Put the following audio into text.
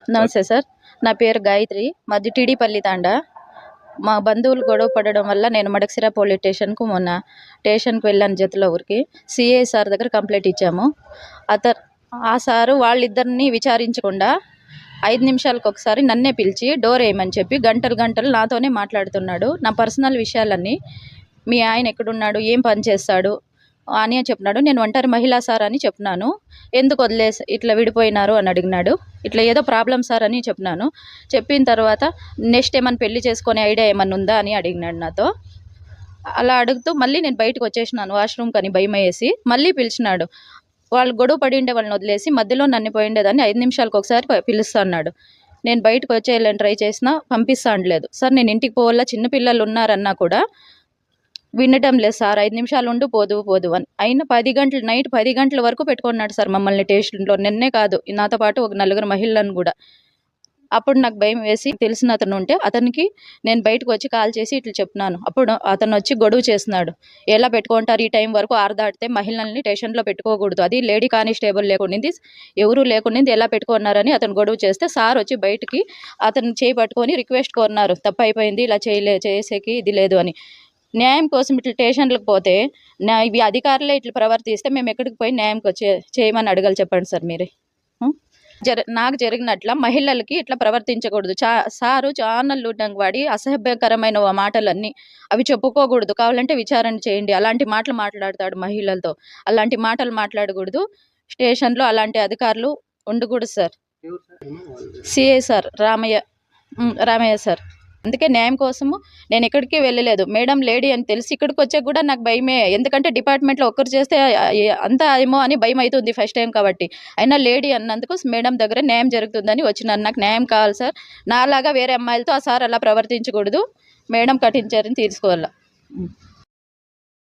నమస్తే సార్. నా పేరు గాయత్రి. మాది టీడీపల్లి తాండా. మా బంధువులు గొడవ పడడం వల్ల నేను మడకశిర పోలీస్ మొన్న స్టేషన్‌కి వెళ్ళాను జతలో ఊరికి. సీఐ సార్ దగ్గర కంప్లెయింట్ ఇచ్చాము. ఆ సారు వాళ్ళిద్దరిని విచారించకుండా 5 నిమిషాలకొకసారి నన్నే పిలిచి డోర్ ఏయమని చెప్పి గంటలు గంటలు నాతోనే మాట్లాడుతున్నాడు. నా పర్సనల్ విషయాలన్నీ, మీ ఆయన ఎక్కడున్నాడు, ఏం పని చేస్తాడు అని చెప్పినాడు. నేను ఒంటరి మహిళా సార్ అని చెప్పినాను. ఎందుకు ఇట్లా విడిపోయినారు అని అడిగినాడు. ఇట్లా ఏదో ప్రాబ్లం సార్ అని చెప్పినాను. చెప్పిన తర్వాత నెక్స్ట్ ఏమన్నా పెళ్లి చేసుకునే ఐడియా ఏమన్నా ఉందా అని అడిగినాడు నాతో. అలా అడుగుతూ మళ్ళీ నేను బయటకు వచ్చేసినాను వాష్రూమ్ కని భయమేసి. మళ్ళీ పిలిచినాడు. వాళ్ళు గొడవ పడిండే వాళ్ళని వదిలేసి మధ్యలో నన్ను పోయిండేదాన్ని 5 నిమిషాలకు ఒకసారి పిలుస్తా అన్నాడు. నేను బయటకు వచ్చేయాలని ట్రై చేసినా పంపిస్తా అనలేదు. సార్ నేను ఇంటికి పోవాలా, చిన్నపిల్లలు ఉన్నారన్నా కూడా వినటం లేదు సార్. 5 నిమిషాలు ఉండు పోదు అని. అయినా 10 గంటలు, నైట్ 10 గంటల వరకు పెట్టుకున్నాడు సార్ మమ్మల్ని స్టేషన్లో. నిన్నే కాదు, నాతో పాటు ఒక 4 మహిళలను కూడా. అప్పుడు నాకు భయం వేసి తెలిసిన అతను ఉంటే అతనికి నేను బయటకు వచ్చి కాల్ చేసి ఇట్లా చెప్పినాను. అప్పుడు అతను వచ్చి గొడవ చేస్తున్నాడు. ఎలా పెట్టుకుంటారు, ఈ టైం వరకు 6 దాటితే మహిళల్ని స్టేషన్లో పెట్టుకోకూడదు, అది లేడీ కానిస్టేబుల్ లేకుండింది, ఎవరూ లేకుండింది, ఎలా పెట్టుకున్నారని అతను గొడవ చేస్తే సార్ వచ్చి బయటికి అతను చేయి పట్టుకొని రిక్వెస్ట్ కోరున్నారు. తప్పు అయిపోయింది, ఇలా చేసేకి ఇది లేదు అని. న్యాయం కోసం ఇట్లా స్టేషన్లకు పోతే ఇవి అధికారులే ఇట్లా ప్రవర్తిస్తే మేము ఎక్కడికి పోయి న్యాయంకి చేయమని అడగాలి చెప్పండి సార్ మీరే. నాకు జరిగినట్ల మహిళలకి ఇట్లా ప్రవర్తించకూడదు. సారు ఛానళ్ళు వాడి అసభ్యకరమైన మాటలన్నీ అవి చెప్పుకోకూడదు. కావాలంటే విచారణ చేయండి. అలాంటి మాటలు మాట్లాడతాడు మహిళలతో. అలాంటి మాటలు మాట్లాడకూడదు. స్టేషన్లో అలాంటి అధికారులు ఉండకూడదు sir. CI sir Ramayya sir. అందుకే న్యాయం కోసము నేను ఎక్కడికి వెళ్ళలేదు. మేడం లేడీ అని తెలిసి ఇక్కడికి వచ్చాక కూడా నాకు భయమే. ఎందుకంటే డిపార్ట్మెంట్లో ఒక్కరు చేస్తే అంతా ఏమో అని భయం అవుతుంది ఫస్ట్ టైం కాబట్టి. అయినా లేడీ అన్నందుకు మేడం దగ్గర న్యాయం జరుగుతుందని వచ్చినాను. నాకు న్యాయం కావాలి సార్. నాలాగా వేరే అమ్మాయిలతో ఆ సార్ అలా ప్రవర్తించకూడదు. మేడం కఠిన చర్యను తీసుకోవాలి.